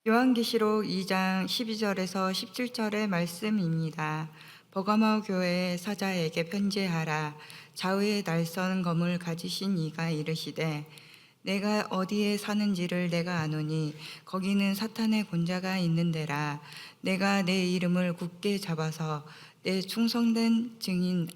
요한계시록 2장 12절에서 17절의 말씀입니다. 버가모 교회의 사자에게 편지하라. 좌우에 날선 검을 가지신 이가 이르시되 내가 어디에 사는지를 내가 아노니 거기는 사탄의 권자가 있는 데라. 내가 내 이름을 굳게 잡아서 내 충성된 증인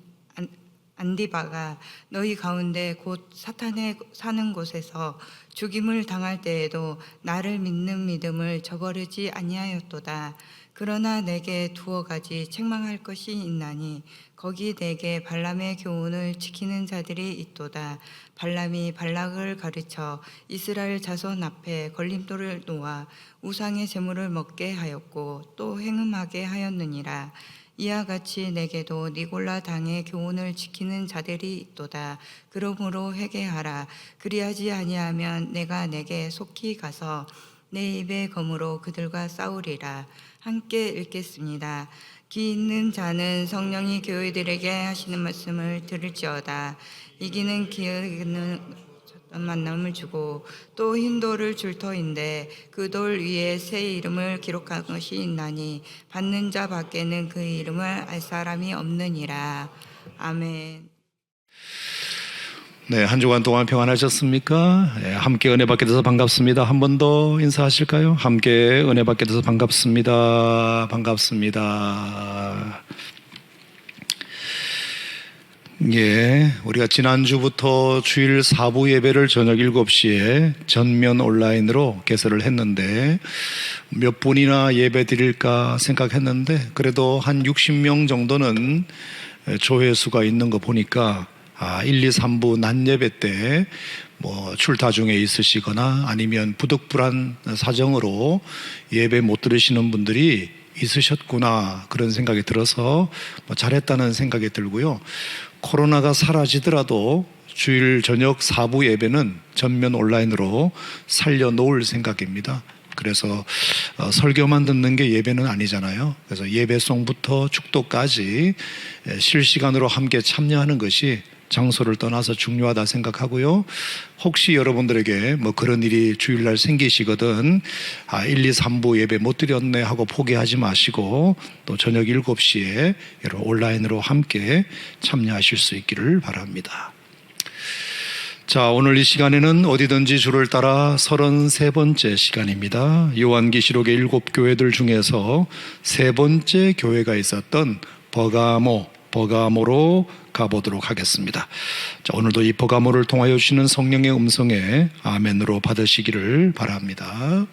안디바가 너희 가운데 곧 사탄의 사는 곳에서 죽임을 당할 때에도 나를 믿는 믿음을 저버리지 아니하였도다. 그러나 내게 두어 가지 책망할 것이 있나니 거기 내게 발람의 교훈을 지키는 자들이 있도다. 발람이 발락을 가르쳐 이스라엘 자손 앞에 걸림돌을 놓아 우상의 제물을 먹게 하였고 또 행음하게 하였느니라. 이와 같이 내게도 니골라 당의 교훈을 지키는 자들이 있도다. 그러므로 회개하라. 그리하지 아니하면 내가 내게 속히 가서 내 입의 검으로 그들과 싸우리라. 함께 읽겠습니다. 귀 있는 자는 성령이 교회들에게 하시는 말씀을 들을지어다. 이기는 귀에는 만남을 주고 또 흰 돌을 줄 터인데 그 돌 위에 새 이름을 기록한 것이 있나니 받는 자 밖에는 그 이름을 알 사람이 없느니라. 아멘. 네, 한 주간 동안 평안하셨습니까? 네, 함께 은혜 받게 돼서 반갑습니다. 한 번 더 인사하실까요? 함께 은혜 받게 돼서 반갑습니다. 반갑습니다. 예, 우리가 지난주부터 주일 4부 예배를 저녁 7시에 전면 온라인으로 개설을 했는데 몇 분이나 예배 드릴까 생각했는데 그래도 한 60명 정도는 조회수가 있는 거 보니까 1, 2, 3부 낮 예배 때 뭐 출타 중에 있으시거나 아니면 부득불한 사정으로 예배 못 들으시는 분들이 있으셨구나 그런 생각이 들어서 잘했다는 생각이 들고요. 코로나가 사라지더라도 주일 저녁 4부 예배는 전면 온라인으로 살려놓을 생각입니다. 그래서 설교만 듣는 게 예배는 아니잖아요. 그래서 예배송부터 축도까지 실시간으로 함께 참여하는 것이 장소를 떠나서 중요하다 생각하고요. 혹시 여러분들에게 뭐 그런 일이 주일날 생기시거든 1, 2, 3부 예배 못 드렸네 하고 포기하지 마시고 또 저녁 7시에 온라인으로 함께 참여하실 수 있기를 바랍니다. 자, 오늘 이 시간에는 어디든지 주를 따라 33번째 시간입니다. 요한계시록의 7교회들 중에서 세 번째 교회가 있었던 버가모로 가보도록 하겠습니다. 자, 오늘도 이 버가모를 통하여 주시는 성령의 음성에 아멘으로 받으시기를 바랍니다.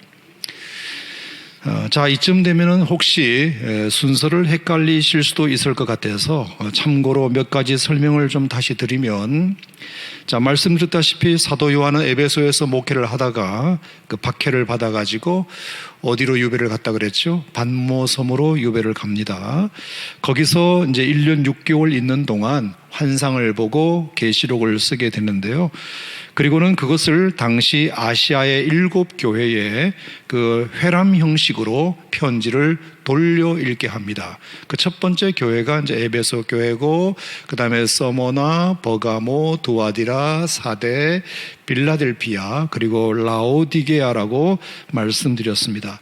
자, 이쯤 되면은 혹시 순서를 헷갈리실 수도 있을 것 같아서 참고로 몇 가지 설명을 좀 다시 드리면, 자, 말씀드렸다시피 사도 요한은 에베소에서 목회를 하다가 그 박해를 받아가지고 어디로 유배를 갔다 그랬죠? 반모섬으로 유배를 갑니다. 거기서 이제 1년 6개월 있는 동안 환상을 보고 계시록을 쓰게 되는데요. 그리고는 그것을 당시 아시아의 7교회에 그 회람 형식으로 편지를 돌려 읽게 합니다. 그 첫 번째 교회가 이제 에베소 교회고, 그 다음에 서머나, 버가모, 두아디라, 사데, 빌라델피아, 그리고 라오디게아라고 말씀드렸습니다.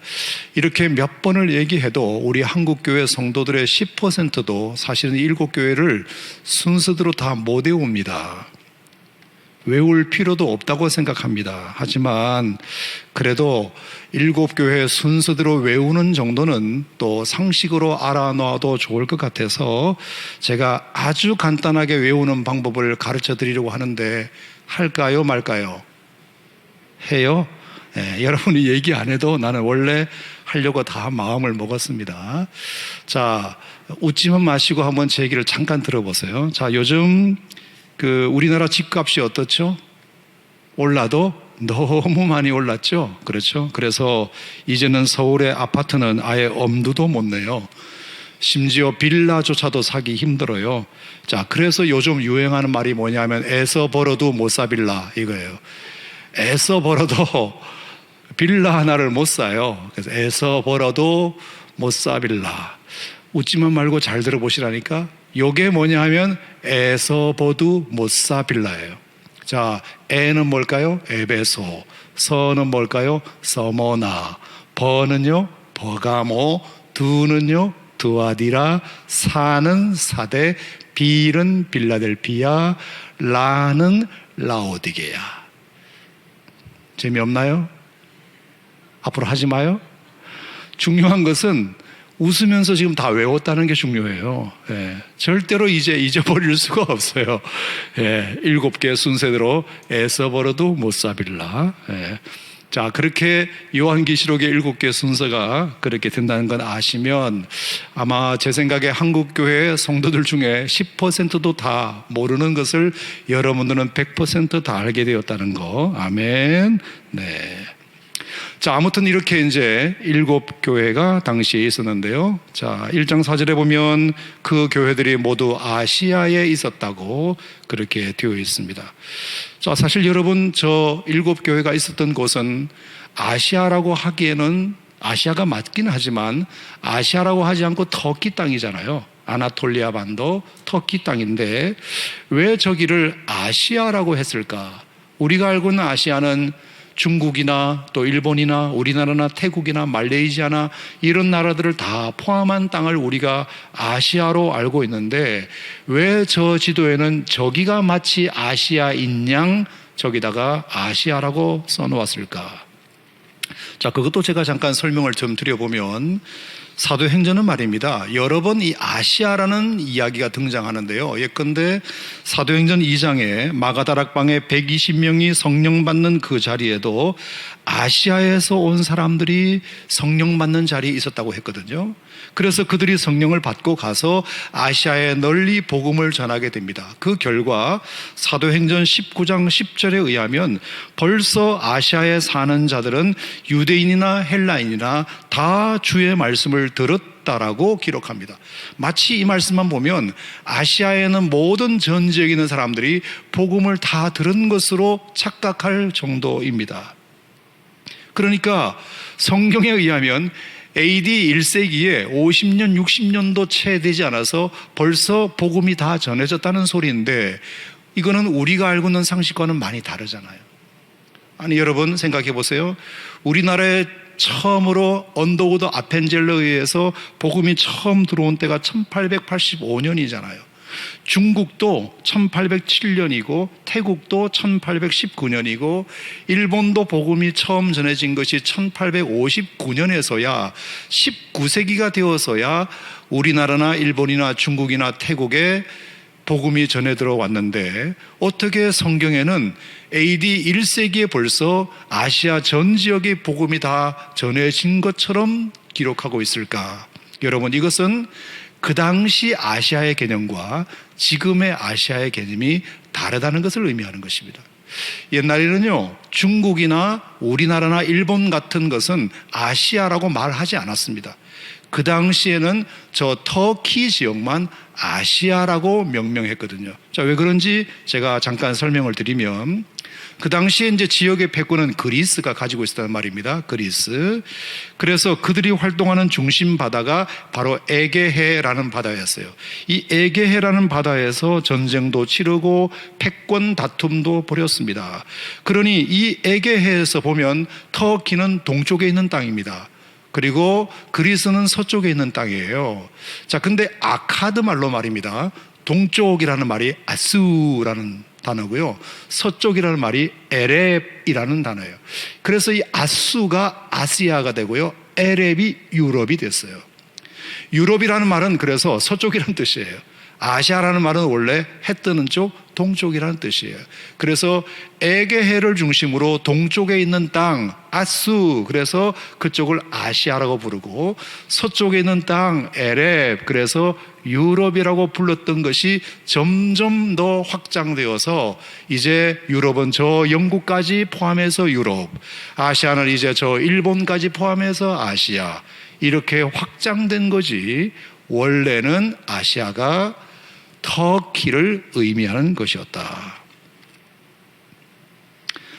이렇게 몇 번을 얘기해도 우리 한국교회 성도들의 10%도 사실은 7교회를 순서대로 다 못 외웁니다. 외울 필요도 없다고 생각합니다. 하지만 그래도 7교회 순서대로 외우는 정도는 또 상식으로 알아놔도 좋을 것 같아서 제가 아주 간단하게 외우는 방법을 가르쳐 드리려고 하는데 할까요, 말까요? 해요? 네, 여러분이 얘기 안 해도 나는 원래 하려고 다 마음을 먹었습니다. 자, 웃지만 마시고 한번 제 얘기를 잠깐 들어보세요. 자, 요즘 우리나라 집값이 어떻죠? 올라도 너무 많이 올랐죠? 그렇죠? 그래서 이제는 서울의 아파트는 아예 엄두도 못 내요. 심지어 빌라조차도 사기 힘들어요. 자, 그래서 요즘 유행하는 말이 뭐냐면 애서 벌어도 못 사 빌라 이거예요. 애서 벌어도 빌라 하나를 못 사요. 그래서 애서 벌어도 못 사 빌라. 웃지만 말고 잘 들어보시라니까. 요게 뭐냐 하면 애서 버도 못 사 빌라예요. 자, 에는 뭘까요? 에베소. 서는 뭘까요? 서머나. 버는요 버가모, 두는요 두아디라, 사는 사대, 빌은 빌라델피아, 라는 라오디게야. 재미없나요? 앞으로 하지 마요. 중요한 것은 웃으면서 지금 다 외웠다는 게 중요해요. 예, 절대로 이제 잊어버릴 수가 없어요. 예, 7개 순서대로 에서버러도 못사빌라. 예. 자, 그렇게 요한계시록의 7개 순서가 그렇게 된다는 건 아시면 아마 제 생각에 한국교회 성도들 중에 10%도 다 모르는 것을 여러분들은 100% 다 알게 되었다는 거. 아멘. 네. 자, 아무튼 이렇게 이제 7교회가 당시에 있었는데요. 자, 1장 4절에 보면 그 교회들이 모두 아시아에 있었다고 그렇게 되어 있습니다. 자, 사실 여러분, 저 7교회가 있었던 곳은 아시아라고 하기에는 아시아가 맞긴 하지만 아시아라고 하지 않고 터키 땅이잖아요. 아나톨리아 반도 터키 땅인데 왜 저기를 아시아라고 했을까? 우리가 알고 있는 아시아는 중국이나 또 일본이나 우리나라나 태국이나 말레이시아나 이런 나라들을 다 포함한 땅을 우리가 아시아로 알고 있는데 왜 저 지도에는 저기가 마치 아시아인 양 저기다가 아시아라고 써놓았을까? 자, 그것도 제가 잠깐 설명을 좀 드려보면 사도행전은 말입니다. 여러 번 이 아시아라는 이야기가 등장하는데요. 예컨대 사도행전 2장에 마가다락방에 120명이 성령 받는 그 자리에도 아시아에서 온 사람들이 성령 받는 자리에 있었다고 했거든요. 그래서 그들이 성령을 받고 가서 아시아에 널리 복음을 전하게 됩니다. 그 결과 사도행전 19장 10절에 의하면 벌써 아시아에 사는 자들은 유대인이나 헬라인이나 다 주의 말씀을 들었다라고 기록합니다. 마치 이 말씀만 보면 아시아에는 모든 전 지역에 있는 사람들이 복음을 다 들은 것으로 착각할 정도입니다. 그러니까 성경에 의하면 AD 1세기에 50년, 60년도 채 되지 않아서 벌써 복음이 다 전해졌다는 소리인데 이거는 우리가 알고 있는 상식과는 많이 다르잖아요. 아니, 여러분 생각해 보세요. 우리나라에 처음으로 언더우드 아펜젤러에 의해서 복음이 처음 들어온 때가 1885년이잖아요. 중국도 1807년이고 태국도 1819년이고 일본도 복음이 처음 전해진 것이 1859년에서야 19세기가 되어서야 우리나라나 일본이나 중국이나 태국에 복음이 전해 들어왔는데 어떻게 성경에는 AD 1세기에 벌써 아시아 전 지역의 복음이 다 전해진 것처럼 기록하고 있을까? 여러분, 이것은 그 당시 아시아의 개념과 지금의 아시아의 개념이 다르다는 것을 의미하는 것입니다. 옛날에는요, 중국이나 우리나라나 일본 같은 것은 아시아라고 말하지 않았습니다. 그 당시에는 저 터키 지역만 아시아라고 명명했거든요. 자, 왜 그런지 제가 잠깐 설명을 드리면 그 당시에 이제 지역의 패권은 그리스가 가지고 있었단 말입니다. 그리스. 그래서 그들이 활동하는 중심 바다가 바로 에게해라는 바다였어요. 이 에게해라는 바다에서 전쟁도 치르고 패권 다툼도 벌였습니다. 그러니 이 에게해에서 보면 터키는 동쪽에 있는 땅입니다. 그리고 그리스는 서쪽에 있는 땅이에요. 자, 근데 아카드 말로 말입니다. 동쪽이라는 말이 아수라는 단어고요. 서쪽이라는 말이 에렙이라는 단어예요. 그래서 이 아수가 아시아가 되고요. 에렙이 유럽이 됐어요. 유럽이라는 말은 그래서 서쪽이라는 뜻이에요. 아시아라는 말은 원래 해 뜨는 쪽, 동쪽이라는 뜻이에요. 그래서 에게해를 중심으로 동쪽에 있는 땅, 아수, 그래서 그쪽을 아시아라고 부르고 서쪽에 있는 땅, 에렙, 그래서 유럽이라고 불렀던 것이 점점 더 확장되어서 이제 유럽은 저 영국까지 포함해서 유럽, 아시아는 이제 저 일본까지 포함해서 아시아, 이렇게 확장된 거지 원래는 아시아가 터키를 의미하는 것이었다.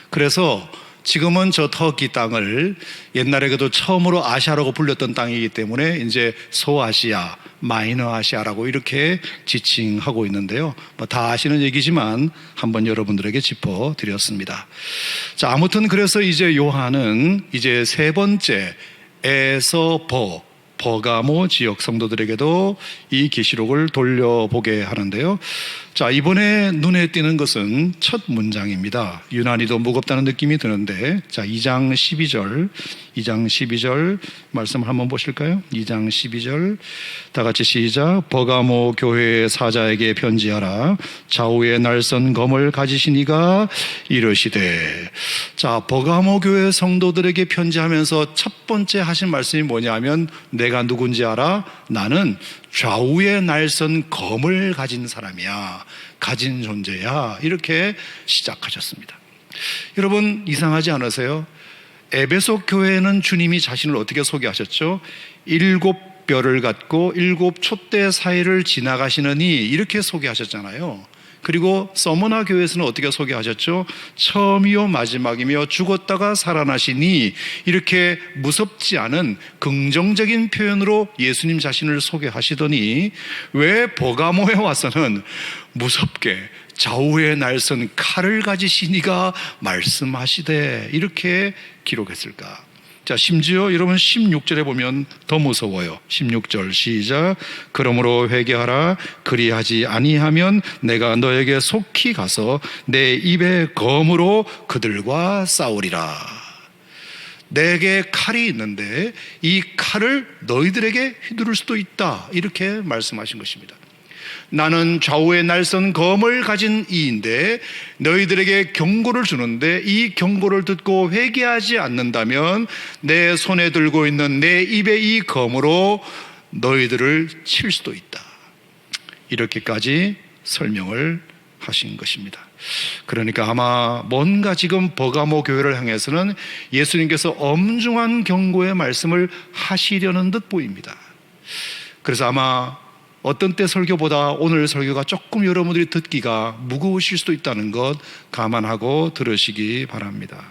그래서 지금은 저 터키 땅을 옛날에 그래도 처음으로 아시아라고 불렸던 땅이기 때문에 이제 소아시아, 마이너 아시아라고 이렇게 지칭하고 있는데요. 뭐 다 아시는 얘기지만 한번 여러분들에게 짚어드렸습니다. 자, 아무튼 그래서 이제 요한은 이제 세 번째 에서 버가모 지역 성도들에게도 이 계시록을 돌려보게 하는데요. 자, 이번에 눈에 띄는 것은 첫 문장입니다. 유난히도 무겁다는 느낌이 드는데, 자, 2장 12절 말씀을 한번 보실까요? 2장 12절 다 같이 시작. 버가모 교회의 사자에게 편지하라. 좌우에 날선 검을 가지신 이가 이르시되. 자, 버가모 교회 성도들에게 편지하면서 첫 번째 하신 말씀이 뭐냐면, 내가 누군지 알아? 나는 좌우에 날선 검을 가진 사람이야. 가진 존재야. 이렇게 시작하셨습니다. 여러분, 이상하지 않으세요? 에베소 교회는 주님이 자신을 어떻게 소개하셨죠? 7뼈를 갖고 7 촛대 사이를 지나가시느니 이렇게 소개하셨잖아요. 그리고 서머나 교회에서는 어떻게 소개하셨죠? 처음이요 마지막이며 죽었다가 살아나시니 이렇게 무섭지 않은 긍정적인 표현으로 예수님 자신을 소개하시더니 왜 버가모에 와서는 무섭게 좌우에 날선 칼을 가지신 이가 말씀하시되 이렇게 기록했을까? 자, 심지어 여러분 16절에 보면 더 무서워요. 16절 시작. 그러므로 회개하라. 그리하지 아니하면 내가 너에게 속히 가서 내 입에 검으로 그들과 싸우리라. 내게 칼이 있는데 이 칼을 너희들에게 휘두를 수도 있다. 이렇게 말씀하신 것입니다. 나는 좌우에 날선 검을 가진 이인데 너희들에게 경고를 주는데 이 경고를 듣고 회개하지 않는다면 내 손에 들고 있는 내 입의 이 검으로 너희들을 칠 수도 있다. 이렇게까지 설명을 하신 것입니다. 그러니까 아마 뭔가 지금 버가모 교회를 향해서는 예수님께서 엄중한 경고의 말씀을 하시려는 듯 보입니다. 그래서 아마 어떤 때 설교보다 오늘 설교가 조금 여러분들이 듣기가 무거우실 수도 있다는 것 감안하고 들으시기 바랍니다.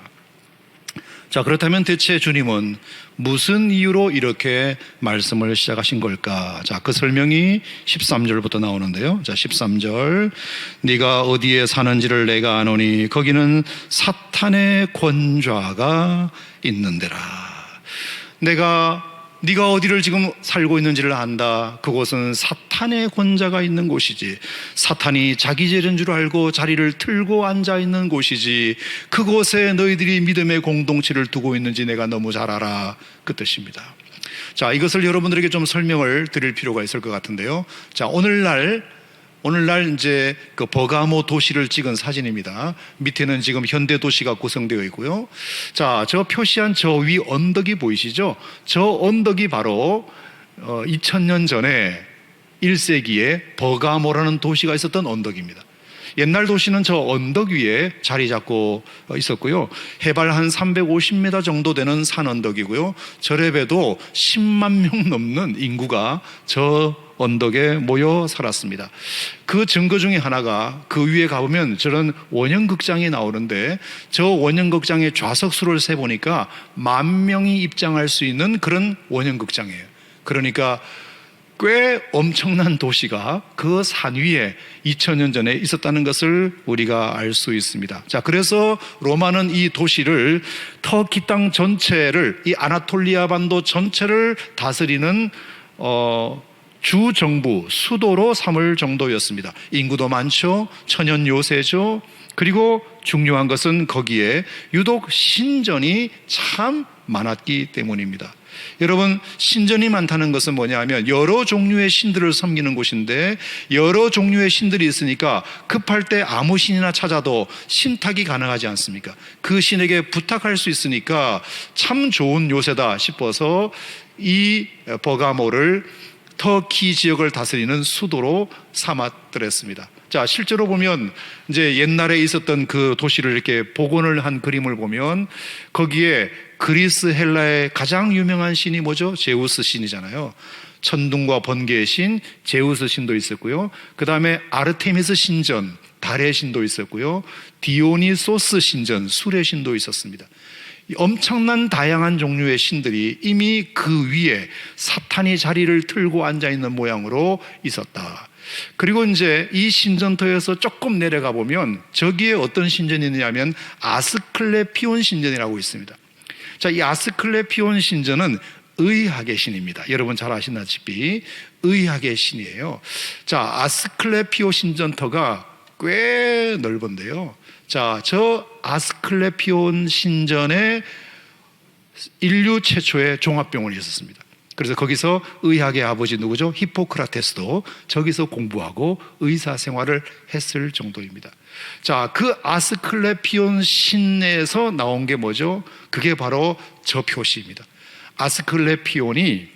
자, 그렇다면 대체 주님은 무슨 이유로 이렇게 말씀을 시작하신 걸까? 자, 그 설명이 13절부터 나오는데요. 자, 13절. 네가 어디에 사는지를 내가 아노니 거기는 사탄의 권좌가 있는데라. 네가 어디를 지금 살고 있는지를 안다. 그곳은 사탄의 권자가 있는 곳이지. 사탄이 자기 죄인 줄 알고 자리를 틀고 앉아 있는 곳이지. 그곳에 너희들이 믿음의 공동체를 두고 있는지 내가 너무 잘 알아. 그 뜻입니다. 자, 이것을 여러분들에게 좀 설명을 드릴 필요가 있을 것 같은데요. 자, 오늘날 이제 그 버가모 도시를 찍은 사진입니다. 밑에는 지금 현대 도시가 구성되어 있고요. 자, 저 표시한 저 위 언덕이 보이시죠? 저 언덕이 바로 2000년 전에 1세기에 버가모라는 도시가 있었던 언덕입니다. 옛날 도시는 저 언덕 위에 자리 잡고 있었고요. 해발 한 350m 정도 되는 산 언덕이고요. 저래봬도 10만 명 넘는 인구가 저 언덕에 모여 살았습니다. 그 증거 중에 하나가 그 위에 가보면 저런 원형극장이 나오는데 저 원형극장의 좌석수를 세보니까 10,000명이 입장할 수 있는 그런 원형극장이에요. 그러니까 꽤 엄청난 도시가 그 산 위에 2000년 전에 있었다는 것을 우리가 알 수 있습니다. 자, 그래서 로마는 이 도시를 터키 땅 전체를, 이 아나톨리아 반도 전체를 다스리는 주정부, 수도로 삼을 정도였습니다. 인구도 많죠. 천연 요새죠. 그리고 중요한 것은 거기에 유독 신전이 참 많았기 때문입니다. 여러분, 신전이 많다는 것은 뭐냐면 여러 종류의 신들을 섬기는 곳인데 여러 종류의 신들이 있으니까 급할 때 아무 신이나 찾아도 신탁이 가능하지 않습니까? 그 신에게 부탁할 수 있으니까 참 좋은 요새다 싶어서 이 버가모를 터키 지역을 다스리는 수도로 삼았더랬습니다. 자, 실제로 보면 이제 옛날에 있었던 그 도시를 이렇게 복원을 한 그림을 보면 거기에 그리스 헬라의 가장 유명한 신이 뭐죠? 제우스 신이잖아요. 천둥과 번개의 신 제우스 신도 있었고요. 그 다음에 아르테미스 신전, 달의 신도 있었고요. 디오니소스 신전, 술의 신도 있었습니다. 엄청난 다양한 종류의 신들이 이미 그 위에 사탄이 자리를 틀고 앉아 있는 모양으로 있었다. 그리고 이제 이 신전터에서 조금 내려가 보면 저기에 어떤 신전이 있느냐면 아스클레피온 신전이라고 있습니다. 자, 이 아스클레피온 신전은 의학의 신입니다. 여러분 잘 아시다시피 의학의 신이에요. 자, 아스클레피오 신전터가 꽤 넓은데요. 자, 저 아스클레피온 신전에 인류 최초의 종합병원이 있었습니다. 그래서 거기서 의학의 아버지 누구죠? 히포크라테스도 저기서 공부하고 의사 생활을 했을 정도입니다. 자, 그 아스클레피온 신에서 나온 게 뭐죠? 그게 바로 저 표시입니다. 아스클레피온이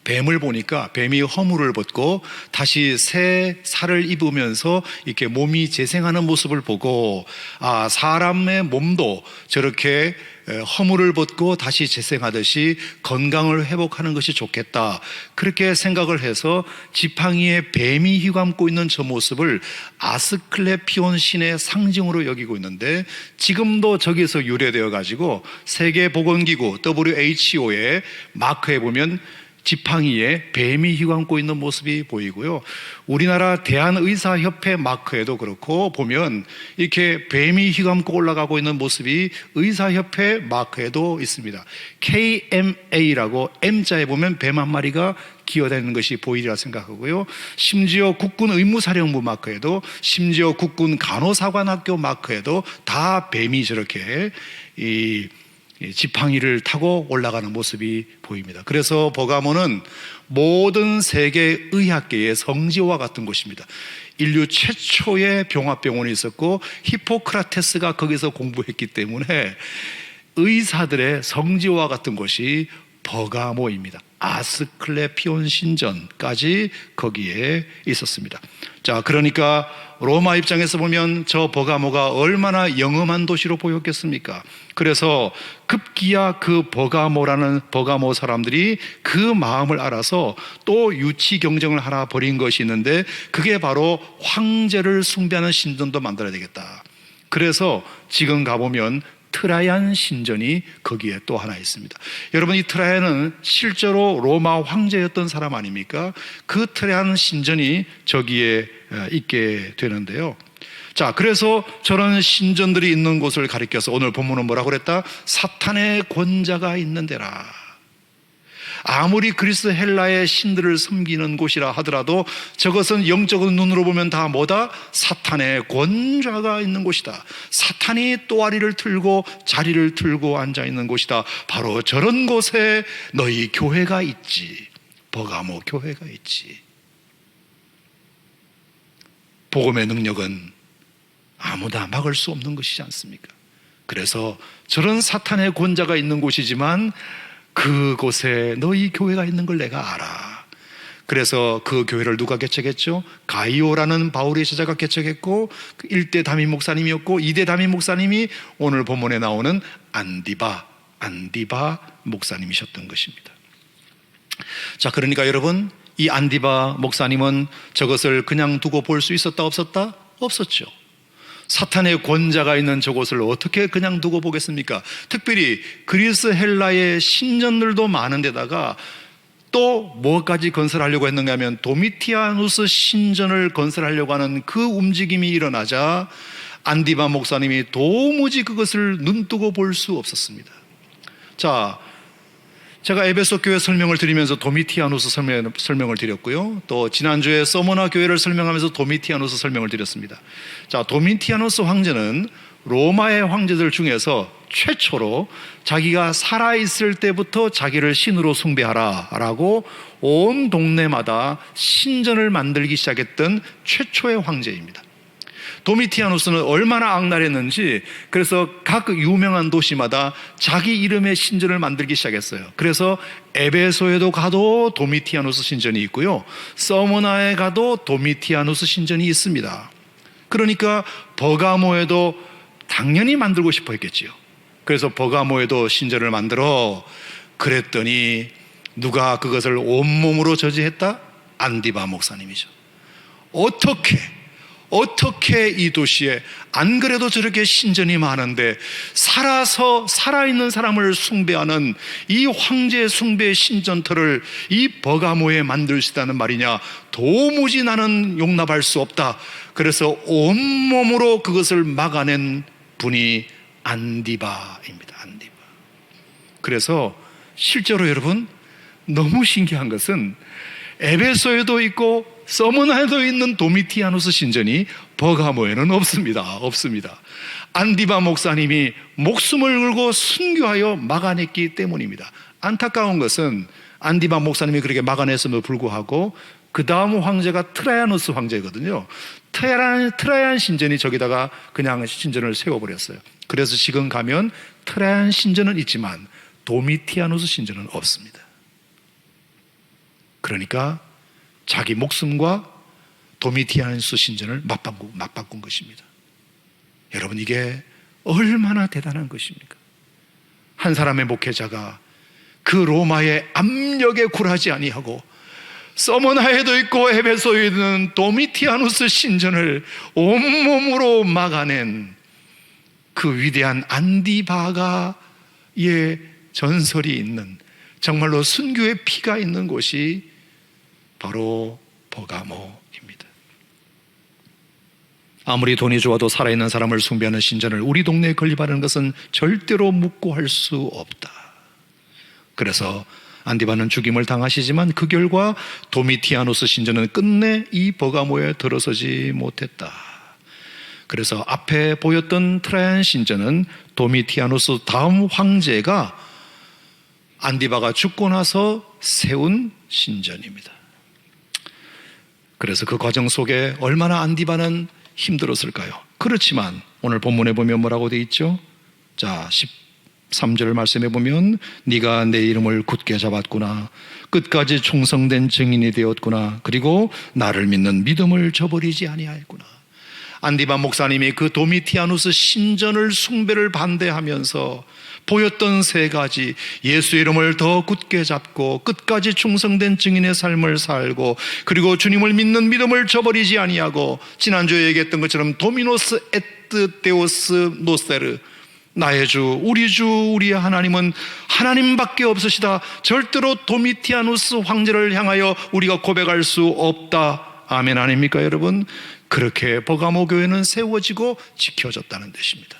뱀을 보니까 뱀이 허물을 벗고 다시 새 살을 입으면서 이렇게 몸이 재생하는 모습을 보고, 아, 사람의 몸도 저렇게 허물을 벗고 다시 재생하듯이 건강을 회복하는 것이 좋겠다, 그렇게 생각을 해서 지팡이에 뱀이 휘감고 있는 저 모습을 아스클레피온 신의 상징으로 여기고 있는데, 지금도 저기서 유래되어 가지고 세계보건기구 WHO의 마크에 보면 지팡이에 뱀이 휘감고 있는 모습이 보이고요. 우리나라 대한의사협회 마크에도 그렇고 보면 이렇게 뱀이 휘감고 올라가고 있는 모습이 의사협회 마크에도 있습니다. KMA라고 M자에 보면 뱀 한 마리가 기어다니는 것이 보이리라 생각하고요. 심지어 국군 의무사령부 마크에도, 심지어 국군 간호사관학교 마크에도 다 뱀이 저렇게 이 지팡이를 타고 올라가는 모습이 보입니다. 그래서 버가모는 모든 세계 의학계의 성지와 같은 곳입니다. 인류 최초의 병합병원이 있었고 히포크라테스가 거기서 공부했기 때문에 의사들의 성지와 같은 곳이 버가모입니다. 아스클레피온 신전까지 거기에 있었습니다. 자, 그러니까 로마 입장에서 보면 저 버가모가 얼마나 영험한 도시로 보였겠습니까? 그래서 급기야 그 버가모 사람들이 그 마음을 알아서 또 유치 경쟁을 하나 벌인 것이 있는데, 그게 바로 황제를 숭배하는 신전도 만들어야 되겠다. 그래서 지금 가보면 트라이안 신전이 거기에 또 하나 있습니다. 여러분, 이 트라이안은 실제로 로마 황제였던 사람 아닙니까? 그 트라이안 신전이 저기에 있게 되는데요. 자, 그래서 저런 신전들이 있는 곳을 가리켜서 오늘 본문은 뭐라고 그랬다? 사탄의 권자가 있는 데라. 아무리 그리스 헬라의 신들을 섬기는 곳이라 하더라도 저것은 영적인 눈으로 보면 다 뭐다? 사탄의 권좌가 있는 곳이다. 사탄이 또아리를 틀고 자리를 틀고 앉아 있는 곳이다. 바로 저런 곳에 너희 교회가 있지. 버가모 교회가 있지. 복음의 능력은 아무나 막을 수 없는 것이지 않습니까? 그래서 저런 사탄의 권자가 있는 곳이지만 그곳에 너희 교회가 있는 걸 내가 알아. 그래서 그 교회를 누가 개척했죠? 가이오라는 바울의 제자가 개척했고 1대 담임 목사님이었고 2대 담임 목사님이 오늘 본문에 나오는 안디바 목사님이셨던 것입니다. 자, 그러니까 여러분, 이 안디바 목사님은 저것을 그냥 두고 볼 수 있었다 없었다? 없었죠. 사탄의 권자가 있는 저곳을 어떻게 그냥 두고 보겠습니까? 특별히 그리스 헬라의 신전들도 많은데다가 또 뭐까지 건설하려고 했는가 하면 도미티아누스 신전을 건설하려고 하는 그 움직임이 일어나자 안디바 목사님이 도무지 그것을 눈뜨고 볼 수 없었습니다. 자, 제가 에베소 교회 설명을 드리면서 도미티아누스 설명을 드렸고요. 또 지난주에 서머나 교회를 설명하면서 도미티아누스 설명을 드렸습니다. 자, 도미티아누스 황제는 로마의 황제들 중에서 최초로 자기가 살아있을 때부터 자기를 신으로 숭배하라 라고 온 동네마다 신전을 만들기 시작했던 최초의 황제입니다. 도미티아누스는 얼마나 악랄했는지 그래서 각 유명한 도시마다 자기 이름의 신전을 만들기 시작했어요. 그래서 에베소에도 가도 도미티아누스 신전이 있고요, 서머나에 가도 도미티아누스 신전이 있습니다. 그러니까 버가모에도 당연히 만들고 싶어 했겠지요. 그래서 버가모에도 신전을 만들어 그랬더니 누가 그것을 온몸으로 저지했다? 안디바 목사님이죠. 어떻게 이 도시에 안 그래도 저렇게 신전이 많은데 살아있는 사람을 숭배하는 이 황제 숭배 신전터를 이 버가모에 만들 수 있다는 말이냐? 도무지 나는 용납할 수 없다. 그래서 온몸으로 그것을 막아낸 분이 안디바입니다. 안디바. 그래서 실제로 여러분 너무 신기한 것은 에베소에도 있고 서머나에도 있는 도미티아누스 신전이 버가모에는 없습니다. 안디바 목사님이 목숨을 걸고 순교하여 막아냈기 때문입니다. 안타까운 것은 안디바 목사님이 그렇게 막아냈음에도 불구하고 그 다음 황제가 트라야누스 황제거든요. 트라얀 신전이 저기다가 그냥 신전을 세워버렸어요. 그래서 지금 가면 트라얀 신전은 있지만 도미티아누스 신전은 없습니다. 그러니까 자기 목숨과 도미티아누스 신전을 맞바꾼 것입니다. 여러분, 이게 얼마나 대단한 것입니까? 한 사람의 목회자가 그 로마의 압력에 굴하지 아니하고 서머나에도 있고 에베소에 있는 도미티아누스 신전을 온몸으로 막아낸 그 위대한 안디바가의 전설이 있는, 정말로 순교의 피가 있는 곳이 바로 버가모입니다. 아무리 돈이 좋아도 살아있는 사람을 숭배하는 신전을 우리 동네에 건립하는 것은 절대로 묵고할 수 없다. 그래서 안디바는 죽임을 당하시지만 그 결과 도미티아누스 신전은 끝내 이 버가모에 들어서지 못했다. 그래서 앞에 보였던 트라얀 신전은 도미티아누스 다음 황제가 안디바가 죽고 나서 세운 신전입니다. 그래서 그 과정 속에 얼마나 안디바는 힘들었을까요? 그렇지만 오늘 본문에 보면 뭐라고 되어 있죠? 자, 13절 말씀에 보면 네가 내 이름을 굳게 잡았구나, 끝까지 충성된 증인이 되었구나, 그리고 나를 믿는 믿음을 저버리지 아니하였구나. 안디바 목사님이 그 도미티아누스 신전을 숭배를 반대하면서 보였던 세 가지, 예수의 이름을 더 굳게 잡고 끝까지 충성된 증인의 삶을 살고, 그리고 주님을 믿는 믿음을 저버리지 아니하고, 지난주에 얘기했던 것처럼 도미노스 에트 데오스 노세르, 나의 주, 우리의 하나님은 하나님밖에 없으시다, 절대로 도미티아누스 황제를 향하여 우리가 고백할 수 없다. 아멘 아닙니까 여러분? 그렇게 버가모 교회는 세워지고 지켜졌다는 뜻입니다.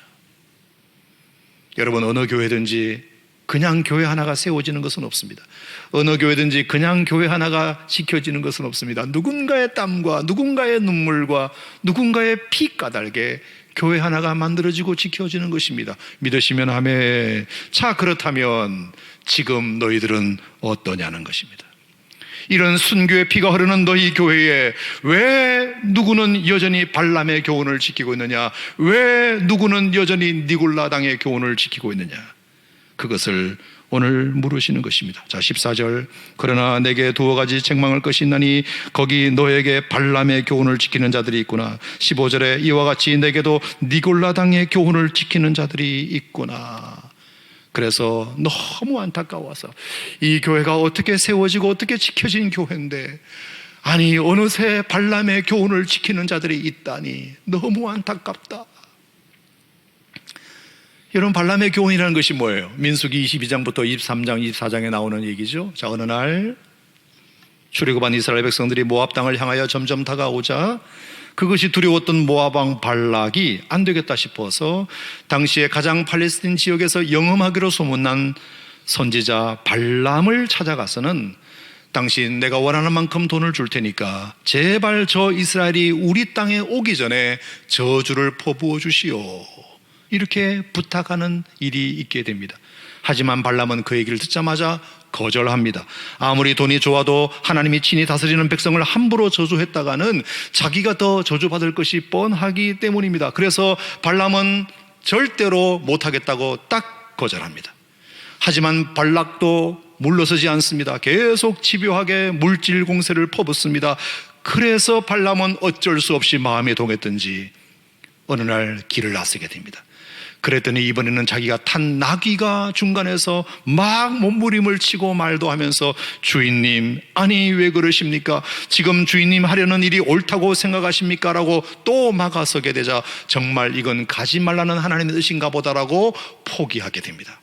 여러분, 어느 교회든지 그냥 교회 하나가 세워지는 것은 없습니다. 어느 교회든지 그냥 교회 하나가 지켜지는 것은 없습니다. 누군가의 땀과 누군가의 눈물과 누군가의 피 까닭에 교회 하나가 만들어지고 지켜지는 것입니다. 믿으시면 아멘. 자, 그렇다면 지금 너희들은 어떠냐는 것입니다. 이런 순교의 피가 흐르는 너희 교회에 왜 누구는 여전히 발람의 교훈을 지키고 있느냐? 왜 누구는 여전히 니골라당의 교훈을 지키고 있느냐? 그것을 오늘 물으시는 것입니다. 자, 14절, 그러나 내게 두어 가지 책망할 것이 있나니 거기 너에게 발람의 교훈을 지키는 자들이 있구나. 15절에 이와 같이 내게도 니골라당의 교훈을 지키는 자들이 있구나. 그래서 너무 안타까워서 이 교회가 어떻게 세워지고 어떻게 지켜진 교회인데, 아니 어느새 발람의 교훈을 지키는 자들이 있다니 너무 안타깝다. 여러분, 발람의 교훈이라는 것이 뭐예요? 민수기 22장부터 23장, 24장에 나오는 얘기죠. 자, 어느 날 출애굽한 이스라엘 백성들이 모압 땅을 향하여 점점 다가오자 그것이 두려웠던 모압 왕 발락이 안 되겠다 싶어서 당시에 가장 팔레스틴 지역에서 영험하기로 소문난 선지자 발람을 찾아가서는 당신 내가 원하는 만큼 돈을 줄 테니까 제발 저 이스라엘이 우리 땅에 오기 전에 저주를 퍼부어 주시오, 이렇게 부탁하는 일이 있게 됩니다. 하지만 발람은 그 얘기를 듣자마자 거절합니다. 아무리 돈이 좋아도 하나님이 친히 다스리는 백성을 함부로 저주했다가는 자기가 더 저주받을 것이 뻔하기 때문입니다. 그래서 발람은 절대로 못하겠다고 딱 거절합니다. 하지만 발락도 물러서지 않습니다. 계속 집요하게 물질 공세를 퍼붓습니다. 그래서 발람은 어쩔 수 없이 마음에 동했던지 어느 날 길을 나서게 됩니다. 그랬더니 이번에는 자기가 탄 나귀가 중간에서 막 몸부림을 치고 말도 하면서 주인님, 아니 왜 그러십니까? 지금 주인님 하려는 일이 옳다고 생각하십니까? 라고 또 막아서게 되자 정말 이건 가지 말라는 하나님의 뜻인가 보다라고 포기하게 됩니다.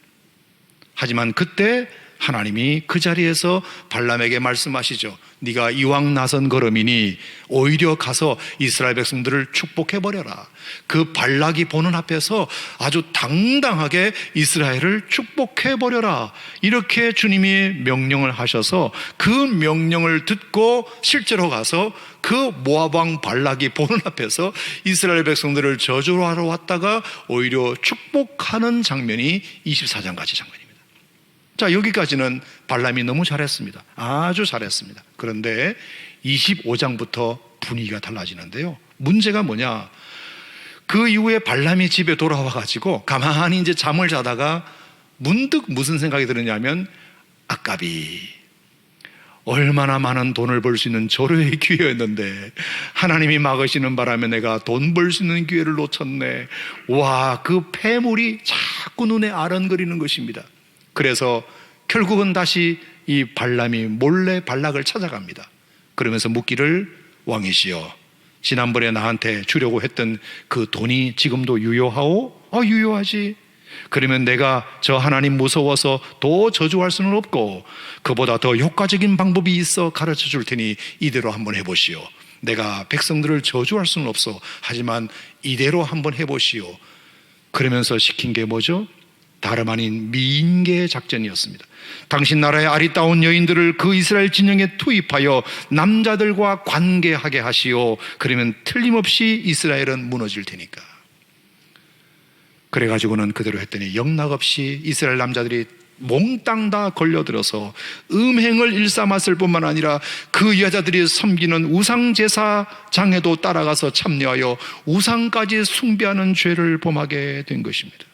하지만 그때 하나님이 그 자리에서 발람에게 말씀하시죠. 네가 이왕 나선 걸음이니 오히려 가서 이스라엘 백성들을 축복해버려라. 그 발락이 보는 앞에서 아주 당당하게 이스라엘을 축복해버려라. 이렇게 주님이 명령을 하셔서 그 명령을 듣고 실제로 가서 그 모압 왕 발락이 보는 앞에서 이스라엘 백성들을 저주하러 왔다가 오히려 축복하는 장면이 24장까지 장면입니다. 자, 여기까지는 발람이 너무 잘했습니다. 아주 잘했습니다. 그런데 25장부터 분위기가 달라지는데요. 문제가 뭐냐? 그 이후에 발람이 집에 돌아와 가지고 가만히 이제 잠을 자다가 문득 무슨 생각이 드느냐면, 아깝이 얼마나 많은 돈을 벌 수 있는 절호의 기회였는데 하나님이 막으시는 바람에 내가 돈 벌 수 있는 기회를 놓쳤네. 와, 그 폐물이 자꾸 눈에 아른거리는 것입니다. 그래서 결국은 다시 이 발람이 몰래 발락을 찾아갑니다. 그러면서 묻기를, 왕이시여, 지난번에 나한테 주려고 했던 그 돈이 지금도 유효하오? 유효하지. 그러면 내가 저 하나님 무서워서 더 저주할 수는 없고 그보다 더 효과적인 방법이 있어 가르쳐 줄 테니 이대로 한번 해보시오. 내가 백성들을 저주할 수는 없어. 하지만 이대로 한번 해보시오. 그러면서 시킨 게 뭐죠? 다름 아닌 미인계 작전이었습니다. 당신 나라의 아리따운 여인들을 그 이스라엘 진영에 투입하여 남자들과 관계하게 하시오. 그러면 틀림없이 이스라엘은 무너질 테니까. 그래가지고는 그대로 했더니 영락없이 이스라엘 남자들이 몽땅 다 걸려들어서 음행을 일삼았을 뿐만 아니라 그 여자들이 섬기는 우상제사장에도 따라가서 참여하여 우상까지 숭배하는 죄를 범하게 된 것입니다.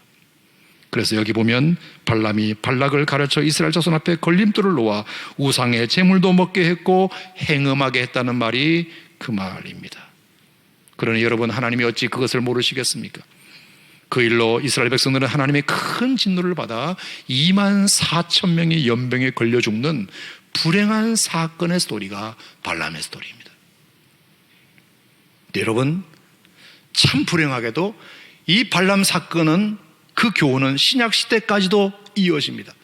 그래서 여기 보면 발람이 발락을 가르쳐 이스라엘 자손 앞에 걸림돌을 놓아 우상의 제물도 먹게 했고 행음하게 했다는 말이 그 말입니다. 그러니 여러분, 하나님이 어찌 그것을 모르시겠습니까? 그 일로 이스라엘 백성들은 하나님의 큰 진노를 받아 24,000명이 연병에 걸려 죽는 불행한 사건의 스토리가 발람의 스토리입니다. 여러분, 참 불행하게도 이 발람 사건은, 그 교훈은 신약시대까지도 이어집니다.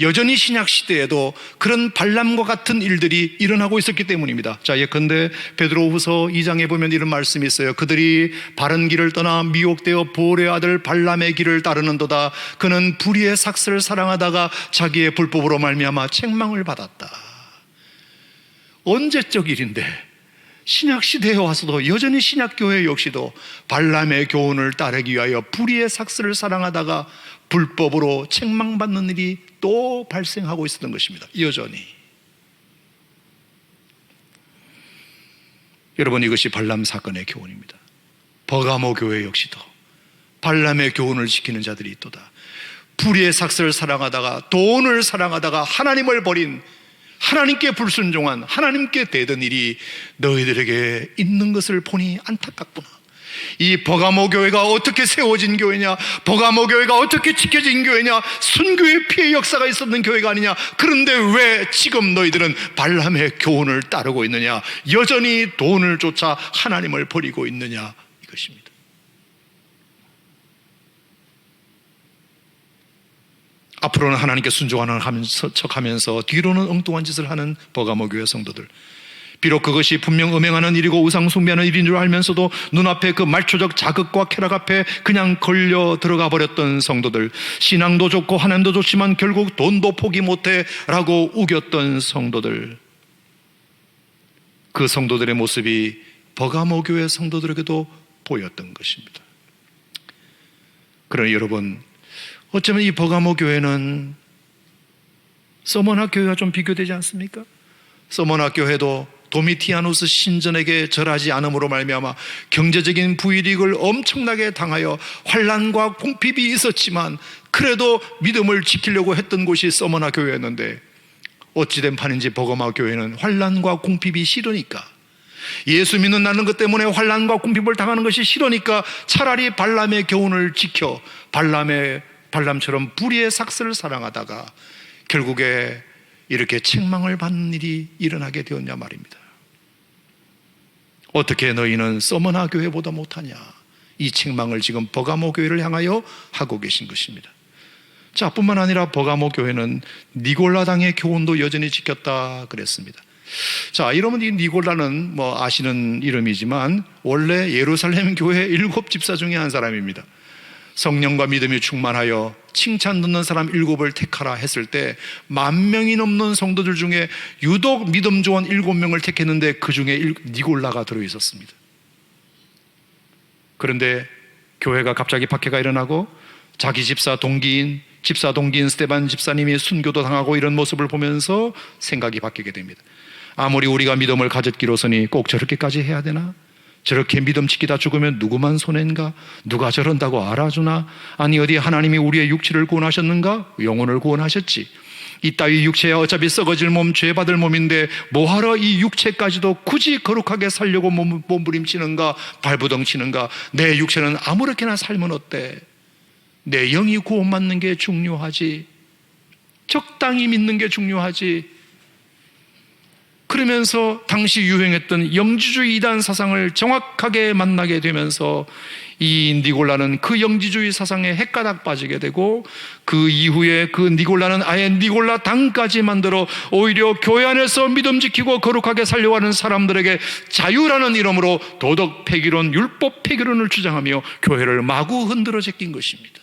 여전히 신약시대에도 그런 발람과 같은 일들이 일어나고 있었기 때문입니다. 자, 예컨대 베드로후서 2장에 보면 이런 말씀이 있어요. 그들이 바른 길을 떠나 미혹되어 보올의 아들 발람의 길을 따르는도다. 그는 불의의 삭스를 사랑하다가 자기의 불법으로 말미암아 책망을 받았다. 언제적 일인데 신약시대에 와서도 여전히 신약교회 역시도 발람의 교훈을 따르기 위하여 불의의 삭스를 사랑하다가 불법으로 책망받는 일이 또 발생하고 있었던 것입니다. 여전히. 여러분, 이것이 발람 사건의 교훈입니다. 버가모 교회 역시도 발람의 교훈을 지키는 자들이 있도다. 불의의 삭스를 사랑하다가, 돈을 사랑하다가 하나님을 버린, 하나님께 불순종한, 하나님께 대던 일이 너희들에게 있는 것을 보니 안타깝구나. 이 버가모 교회가 어떻게 세워진 교회냐, 버가모 교회가 어떻게 지켜진 교회냐, 순교의 피해 역사가 있었는 교회가 아니냐. 그런데 왜 지금 너희들은 발람의 교훈을 따르고 있느냐, 여전히 돈을 쫓아 하나님을 버리고 있느냐, 이것입니다. 앞으로는 하나님께 순종하는 척하면서 뒤로는 엉뚱한 짓을 하는 버가모 교회 성도들, 비록 그것이 분명 음행하는 일이고 우상 숭배하는 일인 줄 알면서도 눈앞에 그 말초적 자극과 쾌락 앞에 그냥 걸려 들어가 버렸던 성도들, 신앙도 좋고 하나님도 좋지만 결국 돈도 포기 못해 라고 우겼던 성도들, 그 성도들의 모습이 버가모 교회 성도들에게도 보였던 것입니다. 그러니 여러분, 어쩌면 이 버가모 교회는 서머나 교회와 좀 비교되지 않습니까? 서머나 교회도 도미티아누스 신전에게 절하지 않음으로 말미암아 경제적인 부이익을 엄청나게 당하여 환난과 궁핍이 있었지만 그래도 믿음을 지키려고 했던 곳이 서머나 교회였는데, 어찌된 판인지 버가모 교회는 환난과 궁핍이 싫으니까, 예수 믿는 나는 것 때문에 환난과 궁핍을 당하는 것이 싫으니까 차라리 발람의 교훈을 지켜 발람처럼 불의의 삭스를 사랑하다가 결국에 이렇게 책망을 받는 일이 일어나게 되었냐 말입니다. 어떻게 너희는 서머나 교회보다 못하냐, 이 책망을 지금 버가모 교회를 향하여 하고 계신 것입니다. 자, 뿐만 아니라 버가모 교회는 니골라당의 교훈도 여전히 지켰다 그랬습니다. 자, 여러분, 이 니골라는 뭐 아시는 이름이지만 원래 예루살렘 교회 7집사 중에 한 사람입니다. 성령과 믿음이 충만하여 칭찬 듣는 사람 7을 택하라 했을 때 10,000명이 넘는 성도들 중에 유독 믿음 좋은 7명을 택했는데 그 중에 니골라가 들어있었습니다. 그런데 교회가 갑자기 박해가 일어나고 자기 집사 동기인 스데반 집사님이 순교도 당하고 이런 모습을 보면서 생각이 바뀌게 됩니다. 아무리 우리가 믿음을 가졌기로서니 꼭 저렇게까지 해야 되나? 저렇게 믿음 지키다 죽으면 누구만 손해인가? 누가 저런다고 알아주나? 아니, 어디 하나님이 우리의 육체를 구원하셨는가? 영혼을 구원하셨지. 이따위 육체야 어차피 썩어질 몸, 죄받을 몸인데 뭐하러 이 육체까지도 굳이 거룩하게 살려고 몸부림치는가? 발부덩치는가? 내 육체는 아무렇게나 살면 어때? 내 영이 구원받는 게 중요하지. 적당히 믿는 게 중요하지. 그러면서 당시 유행했던 영지주의 이단 사상을 정확하게 만나게 되면서 이 니골라는 그 영지주의 사상에 헷가닥 빠지게 되고, 그 이후에 그 니골라는 아예 니골라 당까지 만들어 오히려 교회 안에서 믿음 지키고 거룩하게 살려고 하는 사람들에게 자유라는 이름으로 도덕 폐기론, 율법 폐기론을 주장하며 교회를 마구 흔들어 제낀 것입니다.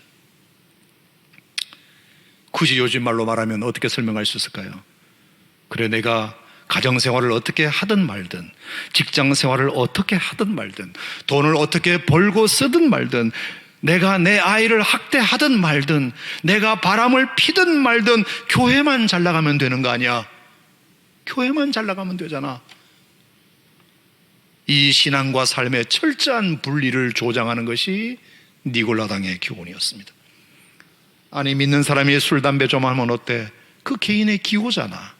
굳이 요즘 말로 말하면 어떻게 설명할 수 있을까요? 그래, 내가 가정생활을 어떻게 하든 말든, 직장생활을 어떻게 하든 말든, 돈을 어떻게 벌고 쓰든 말든, 내가 내 아이를 학대하든 말든, 내가 바람을 피든 말든 교회만 잘 나가면 되는 거 아니야? 교회만 잘 나가면 되잖아. 이 신앙과 삶의 철저한 분리를 조장하는 것이 니골라당의 교훈이었습니다. 아니, 믿는 사람이 술, 담배 좀 하면 어때? 그 개인의 기호잖아.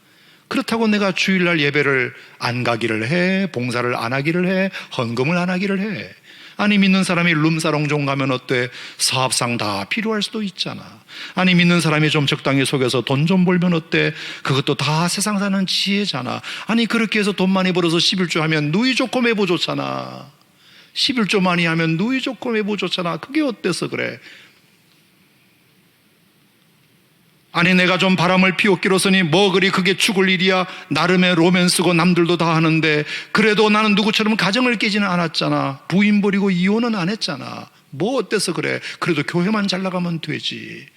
그렇다고 내가 주일날 예배를 안 가기를 해, 봉사를 안 하기를 해, 헌금을 안 하기를 해. 아니, 믿는 사람이 룸사롱 좀 가면 어때? 사업상 다 필요할 수도 있잖아. 아니, 믿는 사람이 좀 적당히 속여서 돈 좀 벌면 어때? 그것도 다 세상 사는 지혜잖아. 아니, 그렇게 해서 돈 많이 벌어서 11조 하면 누이 좋고 매부 좋잖아. 11조 많이 하면 누이 좋고 매부 좋잖아. 그게 어때서 그래? 아니, 내가 좀 바람을 피웠기로서니 뭐 그리 그게 죽을 일이야. 나름의 로맨스고 남들도 다 하는데 그래도 나는 누구처럼 가정을 깨지는 않았잖아. 부인 버리고 이혼은 안 했잖아. 뭐 어때서 그래? 그래도 교회만 잘 나가면 되지.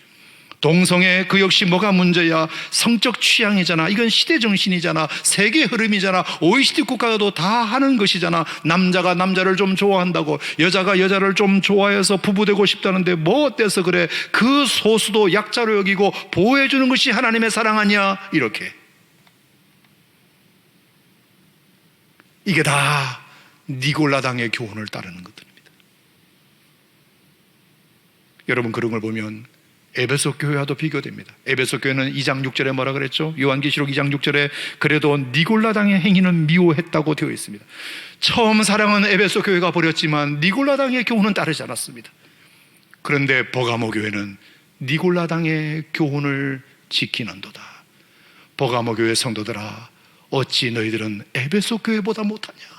동성애 그 역시 뭐가 문제야? 성적 취향이잖아. 이건 시대 정신이잖아. 세계 흐름이잖아. OECD 국가도 다 하는 것이잖아. 남자가 남자를 좀 좋아한다고, 여자가 여자를 좀 좋아해서 부부되고 싶다는데 뭐 어때서 그래? 그 소수도 약자로 여기고 보호해주는 것이 하나님의 사랑 아니야? 이렇게. 이게 다 니골라당의 교훈을 따르는 것들입니다. 여러분, 그런 걸 보면 에베소 교회와도 비교됩니다. 에베소 교회는 2장 6절에 뭐라 그랬죠? 요한계시록 2장 6절에 그래도 니골라당의 행위는 미워했다고 되어 있습니다. 처음 사랑은 에베소 교회가 버렸지만 니골라당의 교훈은 따르지 않았습니다. 그런데 버가모 교회는 니골라당의 교훈을 지키는도다. 버가모 교회 성도들아, 어찌 너희들은 에베소 교회보다 못하냐?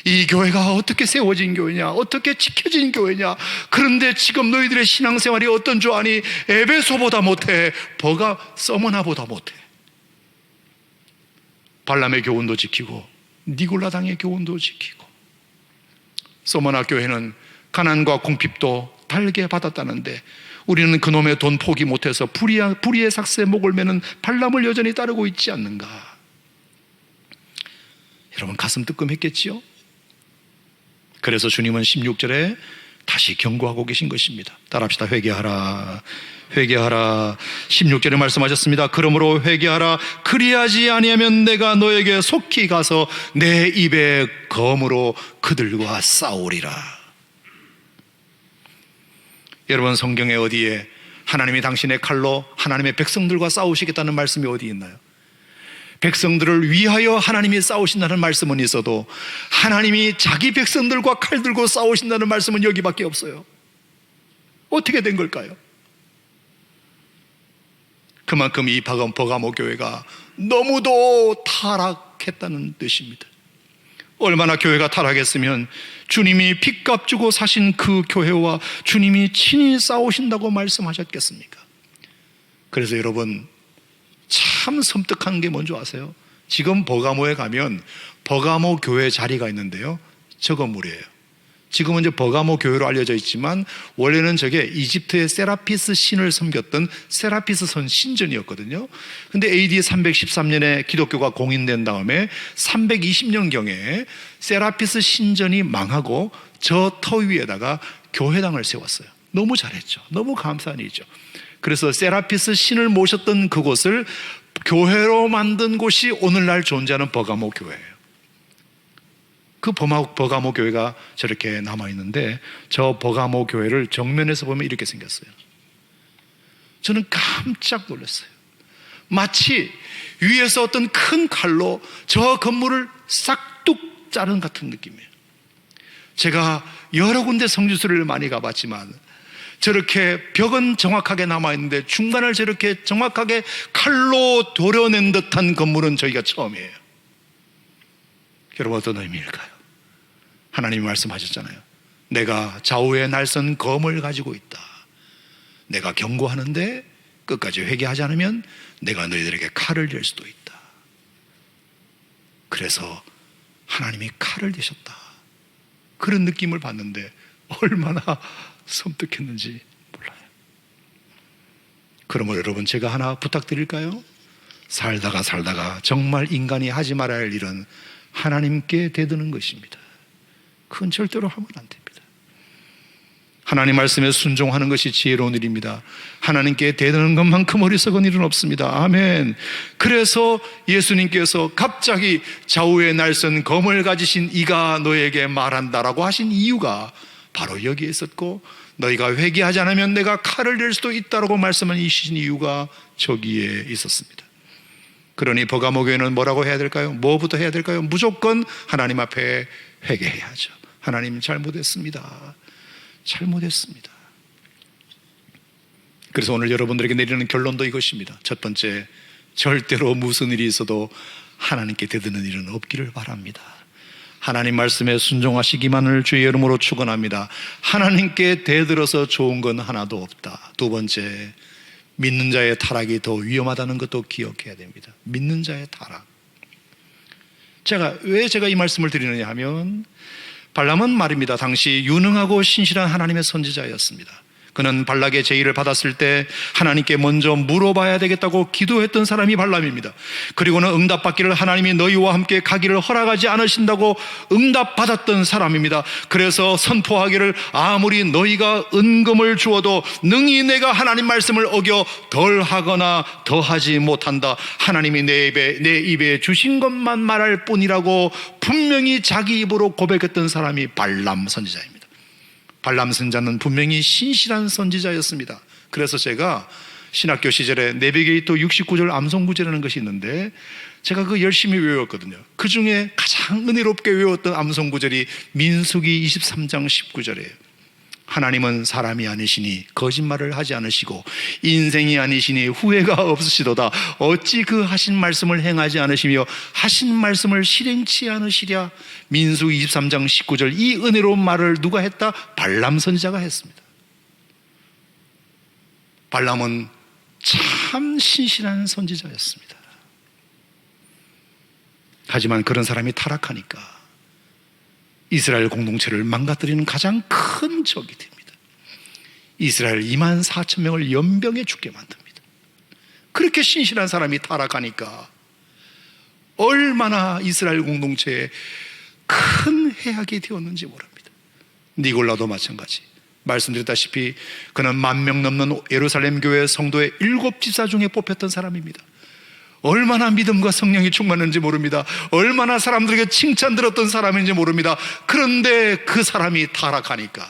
이 교회가 어떻게 세워진 교회냐? 어떻게 지켜진 교회냐? 그런데 지금 너희들의 신앙생활이 어떤 줄 아니? 에베소보다 못해. 서머나보다 못해. 발람의 교훈도 지키고 니골라당의 교훈도 지키고. 서머나 교회는 가난과 궁핍도 달게 받았다는데 우리는 그놈의 돈 포기 못해서 불의의 삭스에 목을 매는 발람을 여전히 따르고 있지 않는가? 여러분, 가슴 뜨끔했겠지요? 그래서 주님은 16절에 다시 경고하고 계신 것입니다. 따라합시다. 회개하라. 회개하라. 16절에 말씀하셨습니다. 그러므로 회개하라. 그리하지 아니하면 내가 너에게 속히 가서 내 입에 검으로 그들과 싸우리라. 여러분, 성경에 어디에 하나님이 당신의 칼로 하나님의 백성들과 싸우시겠다는 말씀이 어디 있나요? 백성들을 위하여 하나님이 싸우신다는 말씀은 있어도 하나님이 자기 백성들과 칼 들고 싸우신다는 말씀은 여기밖에 없어요. 어떻게 된 걸까요? 그만큼 이 버가모 교회가 너무도 타락했다는 뜻입니다. 얼마나 교회가 타락했으면 주님이 핏값 주고 사신 그 교회와 주님이 친히 싸우신다고 말씀하셨겠습니까? 그래서 여러분, 참 섬뜩한 게 뭔지 아세요? 지금 버가모에 가면 버가모 교회 자리가 있는데요, 저 건물이에요. 지금은 이제 버가모 교회로 알려져 있지만 원래는 저게 이집트의 세라피스 신을 섬겼던 세라피스 선 신전이었거든요. 근데 AD 313년에 기독교가 공인된 다음에 320년경에 세라피스 신전이 망하고 저 터 위에다가 교회당을 세웠어요. 너무 잘했죠. 너무 감사한 일이죠. 그래서 세라피스 신을 모셨던 그곳을 교회로 만든 곳이 오늘날 존재하는 버가모 교회예요. 그 버가모 교회가 저렇게 남아있는데, 저 버가모 교회를 정면에서 보면 이렇게 생겼어요. 저는 깜짝 놀랐어요. 마치 위에서 어떤 큰 칼로 저 건물을 싹둑 자른 같은 느낌이에요. 제가 여러 군데 성지순례를 많이 가봤지만 저렇게 벽은 정확하게 남아있는데 중간을 저렇게 정확하게 칼로 도려낸 듯한 건물은 저희가 처음이에요. 여러분, 어떤 의미일까요? 하나님이 말씀하셨잖아요. 내가 좌우에 날선 검을 가지고 있다. 내가 경고하는데 끝까지 회개하지 않으면 내가 너희들에게 칼을 댈 수도 있다. 그래서 하나님이 칼을 대셨다, 그런 느낌을 받는데 얼마나 섬뜩했는지 몰라요. 그러면 여러분, 제가 하나 부탁드릴까요? 살다가 정말 인간이 하지 말아야 할 일은 하나님께 대드는 것입니다. 그건 절대로 하면 안 됩니다. 하나님 말씀에 순종하는 것이 지혜로운 일입니다. 하나님께 대드는 것만큼 어리석은 일은 없습니다. 아멘. 그래서 예수님께서 갑자기 좌우에 날선 검을 가지신 이가 너에게 말한다라고 하신 이유가 바로 여기에 있었고, 너희가 회개하지 않으면 내가 칼을 댈 수도 있다라고 말씀하신 이유가 저기에 있었습니다. 그러니 버가모 교회는 뭐라고 해야 될까요? 뭐부터 해야 될까요? 무조건 하나님 앞에 회개해야죠. 하나님, 잘못했습니다. 그래서 오늘 여러분들에게 내리는 결론도 이것입니다. 첫 번째, 절대로 무슨 일이 있어도 하나님께 대드는 일은 없기를 바랍니다. 하나님 말씀에 순종하시기만을 주의 이름으로 축원합니다. 하나님께 대들어서 좋은 건 하나도 없다. 두 번째, 믿는 자의 타락이 더 위험하다는 것도 기억해야 됩니다. 믿는 자의 타락. 왜 제가 이 말씀을 드리느냐 하면, 발람은 말입니다, 당시 유능하고 신실한 하나님의 선지자였습니다. 그는 발락의 제의를 받았을 때 하나님께 먼저 물어봐야 되겠다고 기도했던 사람이 발람입니다. 그리고는 응답받기를 하나님이 너희와 함께 가기를 허락하지 않으신다고 응답받았던 사람입니다. 그래서 선포하기를 아무리 너희가 은금을 주어도 능히 내가 하나님 말씀을 어겨 덜하거나 더하지 못한다. 하나님이 내 입에 주신 것만 말할 뿐이라고 분명히 자기 입으로 고백했던 사람이 발람 선지자입니다. 발람 선지자는 분명히 신실한 선지자였습니다. 그래서 제가 신학교 시절에 내비게이터 69절 암송구절이라는 것이 있는데 제가 그거 열심히 외웠거든요. 그 중에 가장 은혜롭게 외웠던 암송구절이 민수기 23장 19절이에요. 하나님은 사람이 아니시니 거짓말을 하지 않으시고 인생이 아니시니 후회가 없으시도다. 어찌 그 하신 말씀을 행하지 않으시며 하신 말씀을 실행치 않으시랴. 민수기 23장 19절, 이 은혜로운 말을 누가 했다? 발람 선지자가 했습니다. 발람은 참 신실한 선지자였습니다. 하지만 그런 사람이 타락하니까 이스라엘 공동체를 망가뜨리는 가장 큰 적이 됩니다. 이스라엘 2만 4천 명을 연병에 죽게 만듭니다. 그렇게 신실한 사람이 타락하니까 얼마나 이스라엘 공동체에 큰 해악이 되었는지 모릅니다. 니골라도 마찬가지. 말씀드렸다시피 그는 10,000명 넘는 예루살렘 교회 성도의 7집사 중에 뽑혔던 사람입니다. 얼마나 믿음과 성령이 충만했는지 모릅니다. 얼마나 사람들에게 칭찬 들었던 사람인지 모릅니다. 그런데 그 사람이 타락하니까,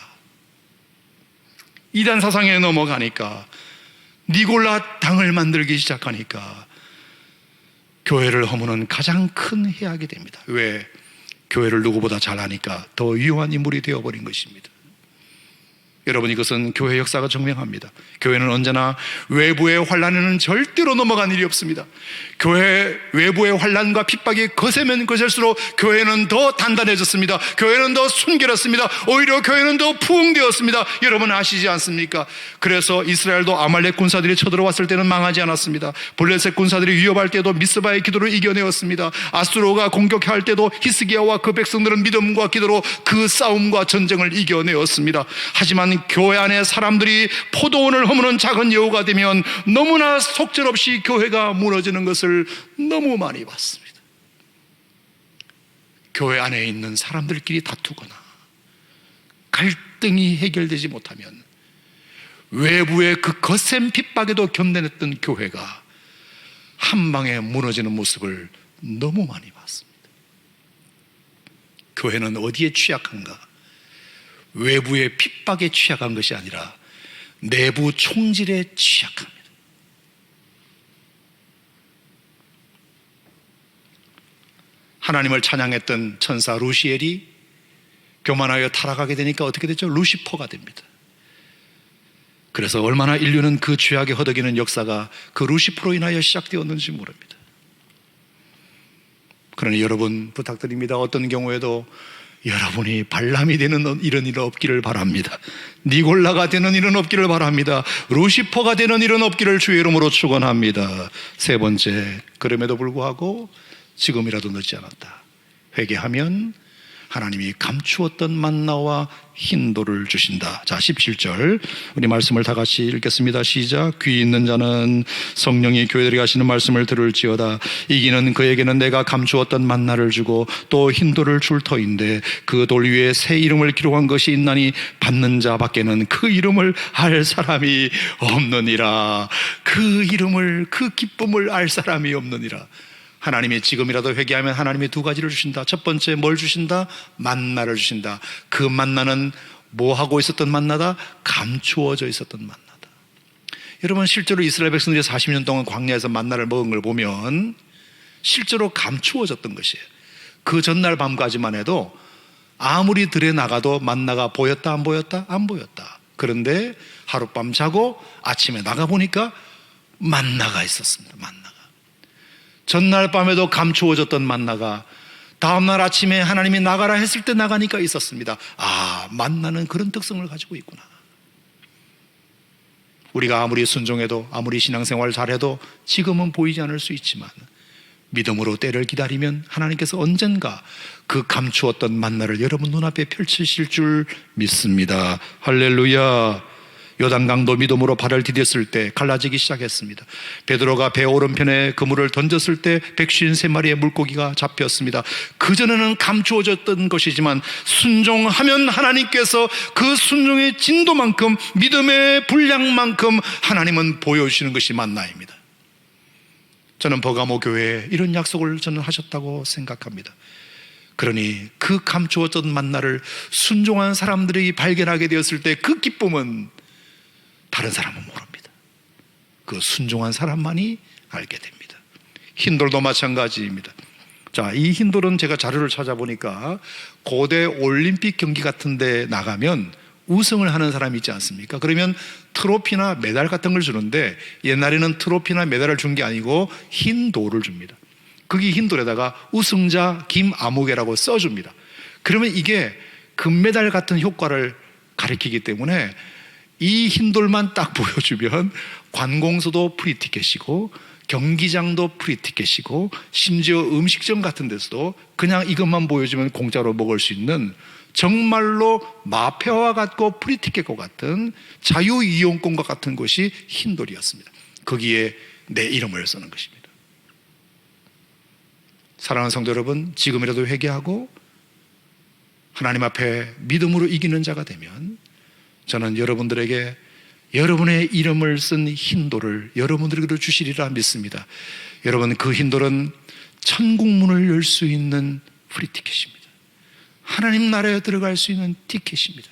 이단 사상에 넘어가니까, 니골라 당을 만들기 시작하니까 교회를 허무는 가장 큰 해악이 됩니다. 왜? 교회를 누구보다 잘 아니까 더 유효한 인물이 되어버린 것입니다. 여러분, 이것은 교회 역사가 증명합니다. 교회는 언제나 외부의 환난에는 절대로 넘어간 일이 없습니다. 교회 외부의 환난과 핍박이 거세면 거셀수록 교회는 더 단단해졌습니다. 교회는 더 순결했습니다. 오히려 교회는 더 부흥되었습니다. 여러분 아시지 않습니까? 그래서 이스라엘도 아말렉 군사들이 쳐들어왔을 때는 망하지 않았습니다. 블레셋 군사들이 위협할 때도 미스바의 기도를 이겨내었습니다. 아수르가 공격할 때도 히스기야와 그 백성들은 믿음과 기도로 그 싸움과 전쟁을 이겨내었습니다. 하지만 교회 안에 사람들이 포도원을 허무는 작은 여우가 되면 너무나 속절없이 교회가 무너지는 것을 너무 많이 봤습니다. 교회 안에 있는 사람들끼리 다투거나 갈등이 해결되지 못하면 외부의 그 거센 핍박에도 견뎌냈던 교회가 한 방에 무너지는 모습을 너무 많이 봤습니다. 교회는 어디에 취약한가? 외부의 핍박에 취약한 것이 아니라 내부 총질에 취약합니다. 하나님을 찬양했던 천사 루시엘이 교만하여 타락하게 되니까 어떻게 되죠? 루시퍼가 됩니다. 그래서 얼마나 인류는 그 죄악에 허덕이는 역사가 그 루시퍼로 인하여 시작되었는지 모릅니다. 그러니 여러분 부탁드립니다. 어떤 경우에도 여러분이 발람이 되는 이런 일은 없기를 바랍니다. 니골라가 되는 일은 없기를 바랍니다. 루시퍼가 되는 일은 없기를 주의 이름으로 축원합니다. 세 번째, 그럼에도 불구하고 지금이라도 늦지 않았다. 회개하면 하나님이 감추었던 만나와 흰돌을 주신다. 자, 17절 우리 말씀을 다 같이 읽겠습니다. 시작. 귀 있는 자는 성령이 교회들에게 하시는 말씀을 들을지어다. 이기는 그에게는 내가 감추었던 만나를 주고 또 흰돌을 줄 터인데 그 돌 위에 새 이름을 기록한 것이 있나니 받는 자 밖에는 그 이름을 알 사람이 없느니라. 그 이름을, 그 기쁨을 알 사람이 없느니라. 하나님이 지금이라도 회개하면 하나님이 두 가지를 주신다. 첫 번째 뭘 주신다? 만나를 주신다. 그 만나는 뭐 하고 있었던 만나다? 감추어져 있었던 만나다. 여러분 실제로 이스라엘 백성들이 40년 동안 광야에서 만나를 먹은 걸 보면 실제로 감추어졌던 것이에요. 그 전날 밤까지만 해도 아무리 들에 나가도 만나가 보였다 안 보였다? 안 보였다. 그런데 하룻밤 자고 아침에 나가보니까 만나가 있었습니다. 만나가. 전날 밤에도 감추어졌던 만나가 다음날 아침에 하나님이 나가라 했을 때 나가니까 있었습니다. 아, 만나는 그런 특성을 가지고 있구나. 우리가 아무리 순종해도 아무리 신앙생활 잘해도 지금은 보이지 않을 수 있지만 믿음으로 때를 기다리면 하나님께서 언젠가 그 감추었던 만나를 여러분 눈앞에 펼치실 줄 믿습니다. 할렐루야. 요단강도 믿음으로 발을 디뎠을 때 갈라지기 시작했습니다. 베드로가 배 오른편에 그물을 던졌을 때 153마리의 물고기가 잡혔습니다. 그전에는 감추어졌던 것이지만 순종하면 하나님께서 그 순종의 진도만큼 믿음의 분량만큼 하나님은 보여주시는 것이 만나입니다. 저는 버가모 교회에 이런 약속을 저는 하셨다고 생각합니다. 그러니 그 감추어졌던 만나를 순종한 사람들이 발견하게 되었을 때 그 기쁨은 다른 사람은 모릅니다. 그 순종한 사람만이 알게 됩니다. 흰돌도 마찬가지입니다. 자, 이 흰돌은 제가 자료를 찾아보니까 고대 올림픽 경기 같은 데 나가면 우승을 하는 사람이 있지 않습니까? 그러면 트로피나 메달 같은 걸 주는데 옛날에는 트로피나 메달을 준 게 아니고 흰돌을 줍니다. 거기 흰돌에다가 우승자 김아무개라고 써줍니다. 그러면 이게 금메달 같은 효과를 가리키기 때문에 이 흰돌만 딱 보여주면 관공서도 프리티켓이고 경기장도 프리티켓이고 심지어 음식점 같은 데서도 그냥 이것만 보여주면 공짜로 먹을 수 있는 정말로 마패와 같고 프리티켓과 같은 자유이용권과 같은 것이 흰돌이었습니다. 거기에 내 이름을 쓰는 것입니다. 사랑하는 성도 여러분, 지금이라도 회개하고 하나님 앞에 믿음으로 이기는 자가 되면 저는 여러분들에게 여러분의 이름을 쓴 흰돌을 여러분들에게 주시리라 믿습니다. 여러분, 그 흰돌은 천국문을 열 수 있는 프리티켓입니다. 하나님 나라에 들어갈 수 있는 티켓입니다.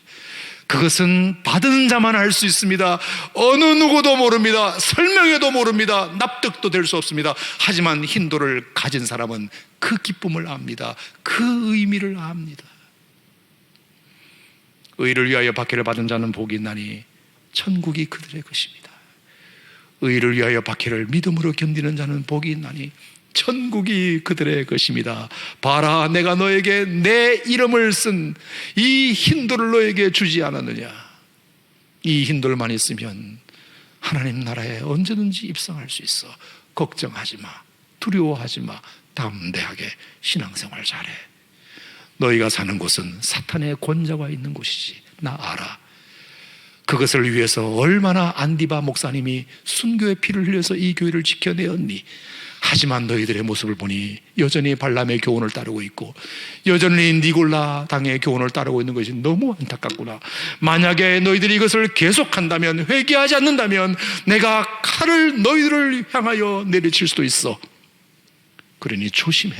그것은 받은 자만 알 수 있습니다. 어느 누구도 모릅니다. 설명해도 모릅니다. 납득도 될 수 없습니다. 하지만 흰돌을 가진 사람은 그 기쁨을 압니다. 그 의미를 압니다. 의를 위하여 박해를 받은 자는 복이 있나니 천국이 그들의 것입니다. 의를 위하여 박해를 믿음으로 견디는 자는 복이 있나니 천국이 그들의 것입니다. 봐라, 내가 너에게 내 이름을 쓴 이 힌도를 너에게 주지 않았느냐. 이 힌도만 있으면 하나님 나라에 언제든지 입성할 수 있어. 걱정하지 마, 두려워하지 마, 담대하게 신앙생활 잘해. 너희가 사는 곳은 사탄의 권자가 있는 곳이지, 나 알아. 그것을 위해서 얼마나 안디바 목사님이 순교의 피를 흘려서 이 교회를 지켜내었니. 하지만 너희들의 모습을 보니 여전히 발람의 교훈을 따르고 있고 여전히 니골라 당의 교훈을 따르고 있는 것이 너무 안타깝구나. 만약에 너희들이 이것을 계속한다면, 회개하지 않는다면 내가 칼을 너희들을 향하여 내리칠 수도 있어. 그러니 조심해.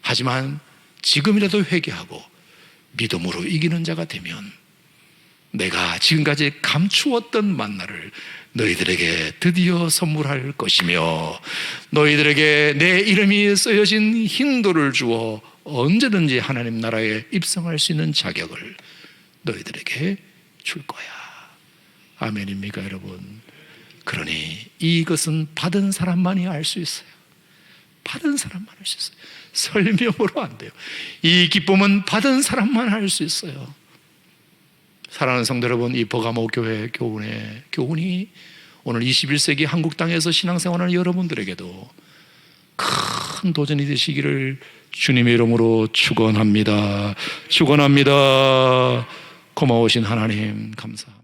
하지만 지금이라도 회개하고 믿음으로 이기는 자가 되면 내가 지금까지 감추었던 만나를 너희들에게 드디어 선물할 것이며 너희들에게 내 이름이 쓰여진 힌도를 주어 언제든지 하나님 나라에 입성할 수 있는 자격을 너희들에게 줄 거야. 아멘입니까 여러분? 그러니 이것은 받은 사람만이 알 수 있어요. 받은 사람만 알 수 있어요. 설명으로 안 돼요. 이 기쁨은 받은 사람만 알 수 있어요. 사랑하는 성도 여러분, 이 버가모 교회 교훈이 오늘 21세기 한국 땅에서 신앙생활하는 여러분들에게도 큰 도전이 되시기를 주님의 이름으로 축원합니다. 축원합니다. 고마우신 하나님 감사합니다.